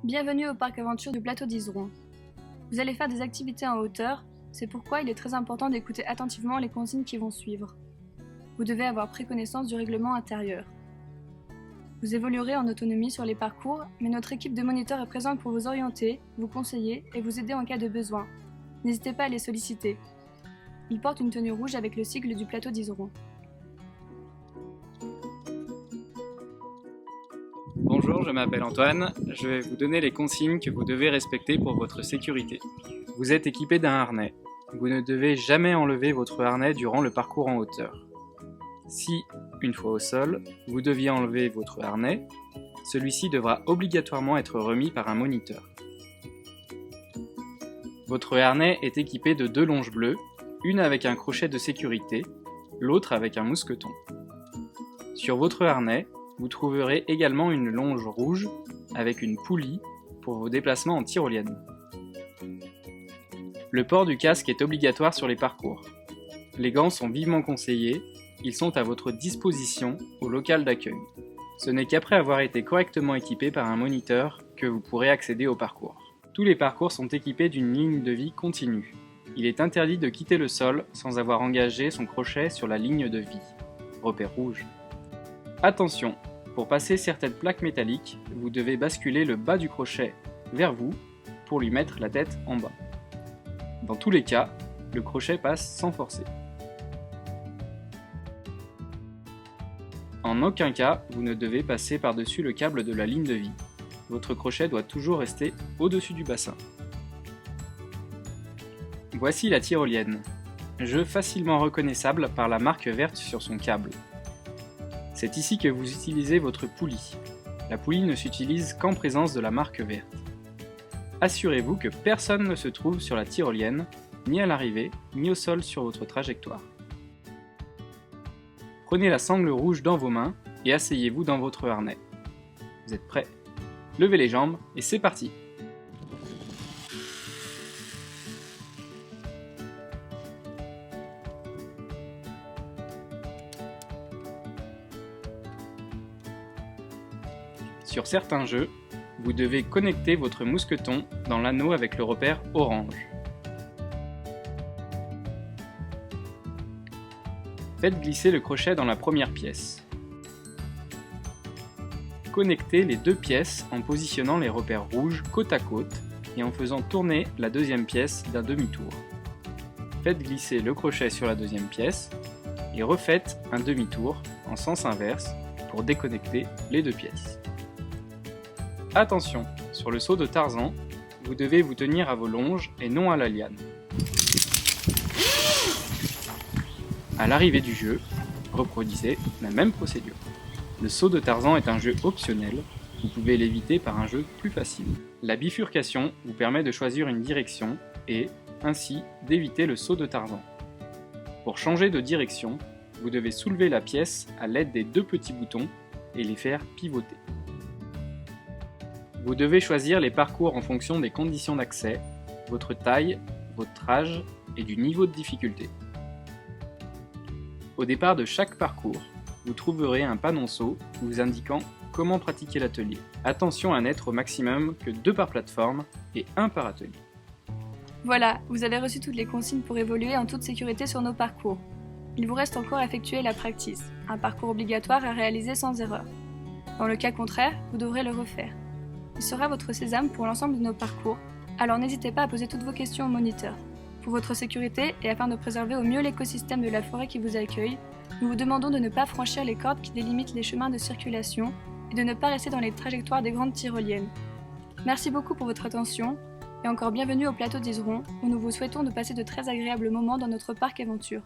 Bienvenue au parc aventure du plateau d'Iseron. Vous allez faire des activités en hauteur, c'est pourquoi il est très important d'écouter attentivement les consignes qui vont suivre. Vous devez avoir pris connaissance du règlement intérieur. Vous évoluerez en autonomie sur les parcours, mais notre équipe de moniteurs est présente pour vous orienter, vous conseiller et vous aider en cas de besoin. N'hésitez pas à les solliciter. Ils portent une tenue rouge avec le sigle du plateau d'Iseron. Bonjour, je m'appelle Antoine. Je vais vous donner les consignes que vous devez respecter pour votre sécurité. Vous êtes équipé d'un harnais. Vous ne devez jamais enlever votre harnais durant le parcours en hauteur. Si, une fois au sol, vous deviez enlever votre harnais, celui-ci devra obligatoirement être remis par un moniteur. Votre harnais est équipé de 2 longes bleues, une avec un crochet de sécurité, l'autre avec un mousqueton. Sur votre harnais, vous trouverez également une longe rouge avec une poulie pour vos déplacements en tyrolienne. Le port du casque est obligatoire sur les parcours. Les gants sont vivement conseillés, ils sont à votre disposition au local d'accueil. Ce n'est qu'après avoir été correctement équipé par un moniteur que vous pourrez accéder au parcours. Tous les parcours sont équipés d'une ligne de vie continue. Il est interdit de quitter le sol sans avoir engagé son crochet sur la ligne de vie. Repère rouge. Attention, pour passer certaines plaques métalliques, vous devez basculer le bas du crochet vers vous pour lui mettre la tête en bas. Dans tous les cas, le crochet passe sans forcer. En aucun cas, vous ne devez passer par-dessus le câble de la ligne de vie. Votre crochet doit toujours rester au-dessus du bassin. Voici la tyrolienne. Jeu facilement reconnaissable par la marque verte sur son câble. C'est ici que vous utilisez votre poulie. La poulie ne s'utilise qu'en présence de la marque verte. Assurez-vous que personne ne se trouve sur la tyrolienne, ni à l'arrivée, ni au sol sur votre trajectoire. Prenez la sangle rouge dans vos mains et asseyez-vous dans votre harnais. Vous êtes prêts? Levez les jambes et c'est parti! Sur certains jeux, vous devez connecter votre mousqueton dans l'anneau avec le repère orange. Faites glisser le crochet dans la première pièce. Connectez les 2 pièces en positionnant les repères rouges côte à côte et en faisant tourner la deuxième pièce d'un demi-tour. Faites glisser le crochet sur la deuxième pièce et refaites un demi-tour en sens inverse pour déconnecter les 2 pièces. Attention, sur le saut de Tarzan, vous devez vous tenir à vos longes et non à la liane. À l'arrivée du jeu, reproduisez la même procédure. Le saut de Tarzan est un jeu optionnel, vous pouvez l'éviter par un jeu plus facile. La bifurcation vous permet de choisir une direction et, ainsi, d'éviter le saut de Tarzan. Pour changer de direction, vous devez soulever la pièce à l'aide des 2 petits boutons et les faire pivoter. Vous devez choisir les parcours en fonction des conditions d'accès, votre taille, votre âge et du niveau de difficulté. Au départ de chaque parcours, vous trouverez un panonceau vous indiquant comment pratiquer l'atelier. Attention à n'être au maximum que 2 par plateforme et 1 par atelier. Voilà, vous avez reçu toutes les consignes pour évoluer en toute sécurité sur nos parcours. Il vous reste encore à effectuer la practice, un parcours obligatoire à réaliser sans erreur. Dans le cas contraire, vous devrez le refaire. Il sera votre sésame pour l'ensemble de nos parcours, alors n'hésitez pas à poser toutes vos questions au moniteur. Pour votre sécurité et afin de préserver au mieux l'écosystème de la forêt qui vous accueille, nous vous demandons de ne pas franchir les cordes qui délimitent les chemins de circulation et de ne pas rester dans les trajectoires des grandes tyroliennes. Merci beaucoup pour votre attention et encore bienvenue au plateau d'Iseron où nous vous souhaitons de passer de très agréables moments dans notre parc aventure.